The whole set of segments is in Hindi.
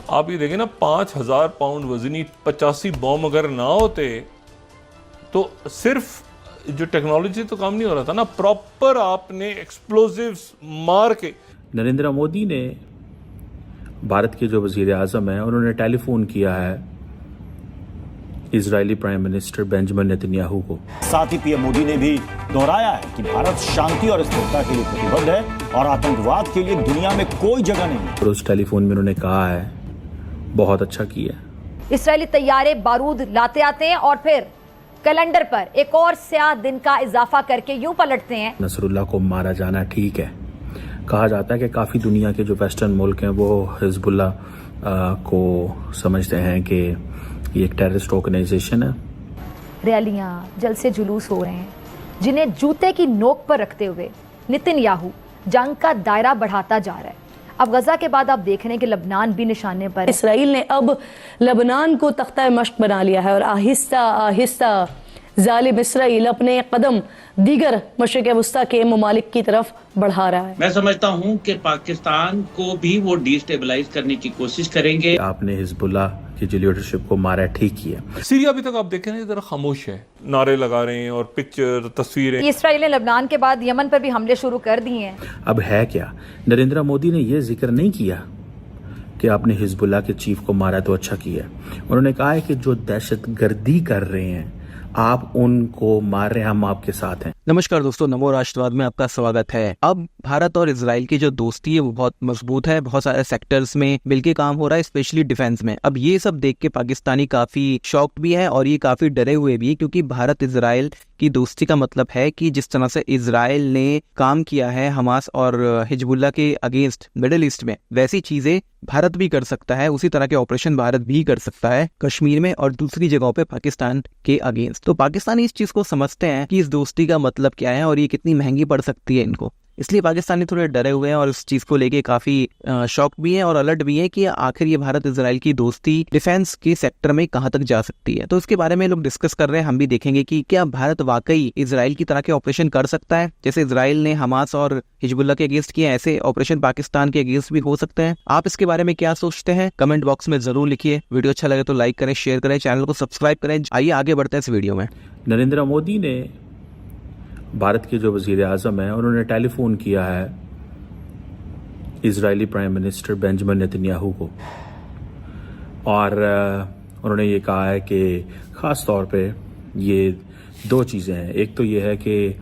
आप ये देखें ना, 5,000 पाउंड वजनी 85 बॉम्ब अगर ना होते तो सिर्फ जो टेक्नोलॉजी तो काम नहीं हो रहा था ना, प्रॉपर आपने एक्सप्लोजिव्स मार के। नरेंद्र मोदी ने, भारत के जो वजीर आज़म हैं, उन्होंने टेलीफोन किया है Israeli prime minister Benjamin Netanyahu को। साथ ही पीएम मोदी ने भी दोहराया है कि भारत शांति और स्थिरता के लिए प्रतिबद्ध है और आतंकवाद के लिए दुनिया में कोई जगह नहीं है। और उस टेलीफोन में उन्होंने कहा है, बहुत अच्छा किया। इसराइली तैयारे बारूद लाते आते हैं और फिर कैलेंडर पर एक और स्याह दिन का इजाफा करके यूं पलटते हैं। नसरुल्लाह को मारा जाना ठीक है। कहा जाता है कि काफ़ी दुनिया के जो वेस्टर्न मुल्क हैं वो हिजबुल्लाह को समझते हैं कि ये एक टेररिस्ट ऑर्गेनाइजेशन है। रैलियां, जलसे जुलूस हो रहे हैं जिन्हें जूते की नोक पर रखते हुए नेतन्याहू जंग का दायरा बढ़ाता जा रहा है। अब गजा के बाद आप देख रहे हैं कि लबनान भी निशाने पर है। इसराइल ने अब लबनान को तख्ता मश्क बना लिया है और आहिस्ता आहिस्ता जालिम इसराइल अपने कदम दीगर मशरिक वस्ता के ममालिक की तरफ बढ़ा रहा है। मैं समझता हूं कि पाकिस्तान को भी वो डिस्टेबलाइज करने की कोशिश करेंगे। आपने हिजबुल्लाह की जो लीडरशिप को मारा ठीक किया। सीरिया अभी तक आप देखें ना, जरा खामोश है, नारे लगा रहे हैं और पिक्चर तस्वीरें। इसराइल ने लबनान के बाद यमन पर भी हमले शुरू कर दिए हैं। अब है क्या, नरेंद्र मोदी ने यह जिक्र नहीं किया कि आपने हिजबुल्लाह के चीफ को मारा तो अच्छा किया। उन्होंने कहा है कि जो दहशतगर्दी कर रहे हैं आप उनको मार रहे हैं, हम आपके साथ हैं। नमस्कार दोस्तों, नमो राष्ट्रवाद में आपका स्वागत है। अब भारत और इजराइल की जो दोस्ती है वो बहुत मजबूत है, बहुत सारे सेक्टर्स में मिलके काम हो रहा है, स्पेशली डिफेंस में। अब ये सब देख के पाकिस्तानी काफी शॉक्ड भी है और ये काफी डरे हुए भी है, क्योंकि भारत इजराइल की दोस्ती का मतलब है कि जिस तरह से इजराइल ने काम किया है हमास और हिजबुल्लाह के अगेंस्ट मिडिल ईस्ट में, वैसी चीजें भारत भी कर सकता है। उसी तरह के ऑपरेशन भारत भी कर सकता है कश्मीर में और दूसरी जगहों पे पाकिस्तान के अगेंस्ट। तो पाकिस्तानी इस चीज को समझते हैं कि इस दोस्ती का मतलब क्या है और ये कितनी महंगी पड़ सकती है इनको, इसलिए पाकिस्तानी थोड़े डरे हुए हैं और इस चीज को लेके काफी शॉक भी है और अलर्ट भी है कि आखिर ये भारत इजराइल की दोस्ती डिफेंस के सेक्टर में कहां तक जा सकती है। तो इसके बारे में लोग डिस्कस कर रहे हैं। हम भी देखेंगे कि क्या भारत वाकई इजराइल की तरह के ऑपरेशन कर सकता है, जैसे इजराइल ने हमास और हिजबुल्लाह के अगेंस्ट किए, ऐसे ऑपरेशन पाकिस्तान के अगेंस्ट भी हो सकते हैं। आप इसके बारे में क्या सोचते हैं, कमेंट बॉक्स में जरूर लिखिए। वीडियो अच्छा लगे तो लाइक करें, शेयर करें, चैनल को सब्सक्राइब करें। आइए आगे बढ़ते हैं इस वीडियो में। नरेंद्र मोदी ने, भारत के जो वजीर आज़म हैं, उन्होंने टेलीफोन किया है Israeli prime minister Benjamin Netanyahu को और उन्होंने ये कहा है कि ख़ास तौर पे ये दो चीज़ें हैं। एक तो ये है कि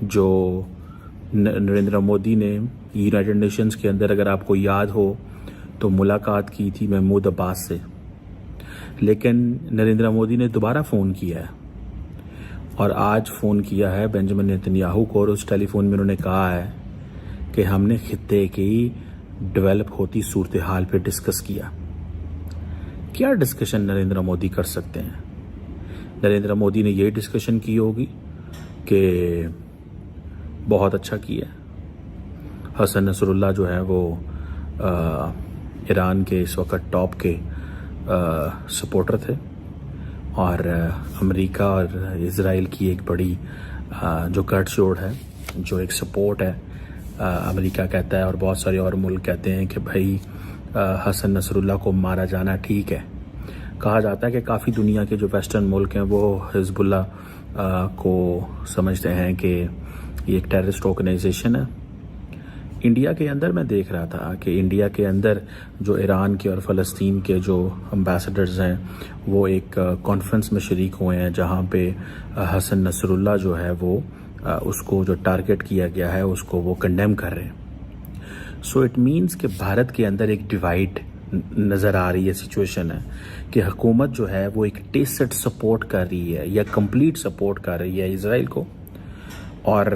जो नरेंद्र मोदी ने यूनाइटेड नेशंस के अंदर, अगर आपको याद हो, तो मुलाकात की थी महमूद अब्बास से, लेकिन नरेंद्र मोदी ने दोबारा फ़ोन किया है और आज फ़ोन किया है बेंजामिन नेतन्याहू को और उस टेलीफोन में उन्होंने कहा है कि हमने खित्ते की डेवलप होती सूरत हाल पर डिस्कस किया। क्या डिस्कशन नरेंद्र मोदी कर सकते हैं? नरेंद्र मोदी ने यही डिस्कशन की होगी कि बहुत अच्छा किया। हसन नसरुल्लाह जो है वो ईरान के इस वक्त टॉप के सपोर्टर थे और अमेरिका और इजराइल की एक बड़ी जो गठजोड़ है, जो एक सपोर्ट है, अमेरिका कहता है और बहुत सारे और मुल्क कहते हैं कि भाई हसन नसरुल्लाह को मारा जाना ठीक है। कहा जाता है कि काफ़ी दुनिया के जो वेस्टर्न मुल्क हैं वो हिजबुल्लाह को समझते हैं कि ये एक टेररिस्ट ऑर्गेनाइजेशन है। इंडिया के अंदर मैं देख रहा था कि इंडिया के अंदर जो ईरान के और फ़लस्तीन के जो एम्बेसडर्स हैं वो एक कॉन्फ्रेंस में शरीक हुए हैं जहां पे हसन नसरुल्लाह जो है वो उसको जो टारगेट किया गया है उसको वो कंडेम कर रहे हैं। सो इट मीन्स कि भारत के अंदर एक डिवाइड नज़र आ रही है, सिचुएशन है कि हुकूमत जो है वो एक टेसिड सपोर्ट कर रही है या कंप्लीट सपोर्ट कर रही है इजराइल को, और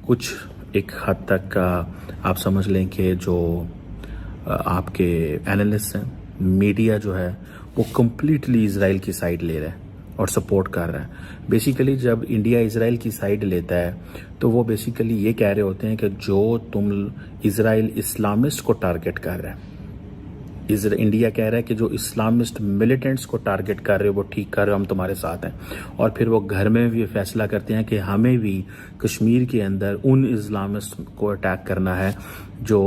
कुछ एक हद तक आप समझ लें कि जो आपके एनालिस्ट हैं, मीडिया जो है वो कम्प्लीटली इजराइल की साइड ले रहा है और सपोर्ट कर रहा है। बेसिकली जब इंडिया इजराइल की साइड लेता है तो वो बेसिकली ये कह रहे होते हैं कि जो तुम इजराइल इस्लामिस्ट को टारगेट कर रहा है, इंडिया कह रहा है कि जो इस्लामिस्ट मिलिटेंट्स को टारगेट कर रहे हो वो ठीक कर रहे हो, हम तुम्हारे साथ हैं। और फिर वो घर में भी फैसला करते हैं कि हमें भी कश्मीर के अंदर उन इस्लामिस्ट को अटैक करना है जो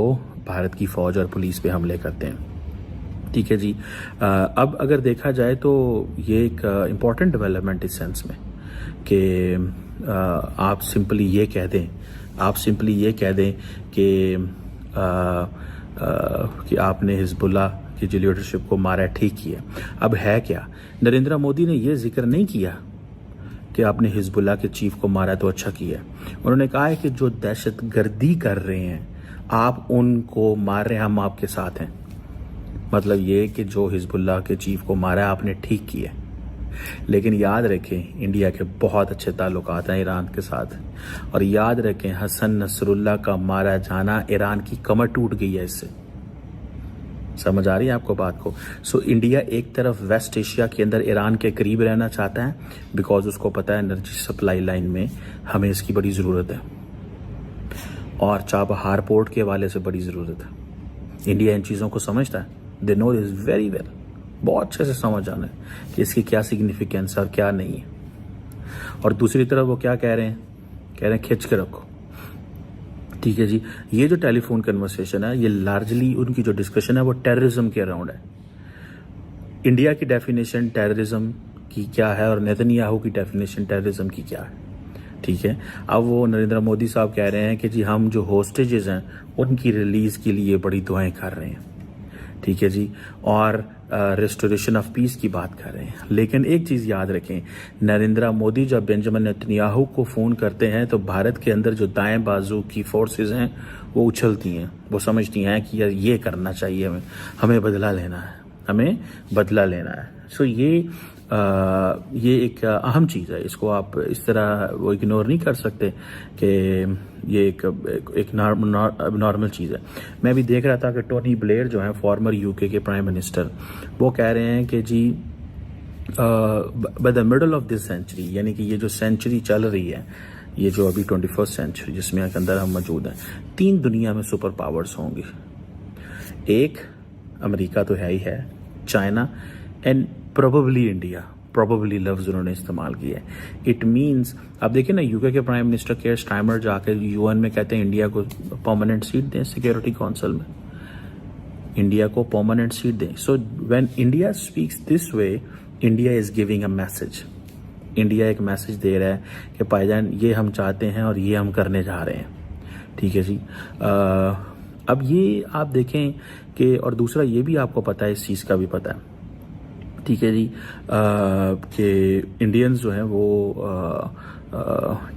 भारत की फ़ौज और पुलिस पे हमले करते हैं। ठीक है जी। अब अगर देखा जाए तो ये एक इम्पॉर्टेंट डेवलपमेंट इस सेंस में कि आप सिंपली ये कह दें कि आपने हिजबुल्लाह की जो लीडरशिप को मारा है, ठीक किया। अब है क्या, नरेंद्र मोदी ने ये जिक्र नहीं किया कि आपने हिजबुल्लाह के चीफ को मारा तो अच्छा किया। उन्होंने कहा है कि जो दहशत गर्दी कर रहे हैं आप उनको मार रहे हैं, हम आपके साथ हैं। मतलब ये कि जो हिजबुल्लाह के चीफ को मारा है आपने ठीक किया। लेकिन याद रखें इंडिया के बहुत अच्छे ताल्लुकात हैं ईरान के साथ, और याद रखें हसन नसरुल्लाह का मारा जाना ईरान की कमर टूट गई है इससे। समझ आ रही है आपको बात को? सो इंडिया एक तरफ वेस्ट एशिया के अंदर ईरान के करीब रहना चाहता है बिकॉज उसको पता है एनर्जी सप्लाई लाइन में हमें इसकी बड़ी ज़रूरत है, और चाबहार पोर्ट के हवाले से बड़ी ज़रूरत है। इंडिया इन चीज़ों को समझता है, they know this very well, बहुत अच्छे से समझ जाना है कि इसकी क्या सिग्निफिकेंस और क्या नहीं है। और दूसरी तरफ वो क्या कह रहे हैं खिंच के रखो। ठीक है जी, ये जो टेलीफोन कन्वर्सेशन है ये लार्जली उनकी जो डिस्कशन है वो टेररिज्म के अराउंड है। इंडिया की डेफिनेशन टेररिज्म की क्या है और नेतन्याहू की डेफिनेशन टेररिज्म की क्या है। ठीक है, अब वो नरेंद्र मोदी साहब कह रहे हैं कि जी हम जो होस्टेजेस हैं उनकी रिलीज के लिए बड़ी दुआएं कर रहे हैं। ठीक है जी, और रेस्टोरेशन ऑफ पीस की बात कर रहे हैं। लेकिन एक चीज़ याद रखें, नरेंद्र मोदी जब बेंजामिन नेतन्याहू को फ़ोन करते हैं तो भारत के अंदर जो दाएं बाजू की फोर्सेस हैं वो उछलती हैं, वो समझती हैं कि यार ये करना चाहिए, हमें बदला लेना है। सो ये एक अहम चीज़ है, इसको आप इस तरह वो इग्नोर नहीं कर सकते कि ये एक नॉर्मल चीज़ है। मैं भी देख रहा था कि टोनी ब्लेयर जो है फॉर्मर यूके के प्राइम मिनिस्टर, वो कह रहे हैं कि जी by the middle of this century, यानी कि ये जो सेंचुरी चल रही है, ये जो अभी 21st सेंचुरी जिसमें अंदर हम मौजूद हैं, 3 दुनिया में सुपर पावर्स होंगी। एक अमेरिका तो है ही है, China and probably India. Probably लफ्ज उन्होंने इस्तेमाल किया है। इट मीन्स अब देखिए ना, यूके के प्राइम मिनिस्टर केयर स्टार्मर जाकर यूएन में कहते हैं इंडिया को परमानेंट सीट दें सिक्योरिटी काउंसिल में, इंडिया को परमानेंट सीट दें। So when India speaks this way, India is giving a message. India एक मैसेज दे रहा है कि भाईजान ये हम चाहते हैं और ये हम करने जा रहे हैं। ठीक है जी। अब ये आप देखें कि, और दूसरा ये भी आपको पता है, इस चीज़ का भी पता है, ठीक है जी, कि इंडियंस जो हैं वो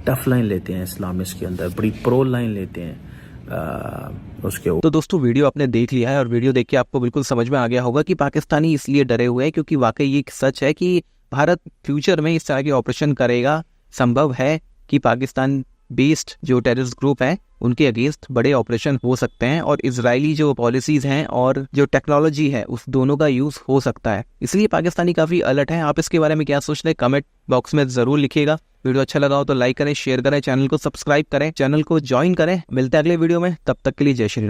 टफ लाइन लेते हैं इस्लामिस्ट के अंदर, बड़ी प्रो लाइन लेते हैं उसके ऊपर। तो दोस्तों वीडियो आपने देख लिया है और वीडियो देख के आपको बिल्कुल समझ में आ गया होगा कि पाकिस्तानी इसलिए डरे हुए हैं क्योंकि वाकई ये सच है कि भारत फ्यूचर में इस तरह के ऑपरेशन करेगा। संभव है कि पाकिस्तान बेस्ड जो टेररिस्ट ग्रुप है उनके अगेंस्ट बड़े ऑपरेशन हो सकते हैं, और इजरायली जो पॉलिसीज हैं और जो टेक्नोलॉजी है उस दोनों का यूज हो सकता है। इसलिए पाकिस्तानी काफी अलर्ट हैं। आप इसके बारे में क्या सोचते हैं कमेंट बॉक्स में जरूर लिखिएगा। वीडियो अच्छा लगा हो तो लाइक करें, शेयर करें, चैनल को सब्सक्राइब करें, चैनल को ज्वाइन करें। मिलते हैं अगले वीडियो में, तब तक के लिए जय श्री राम।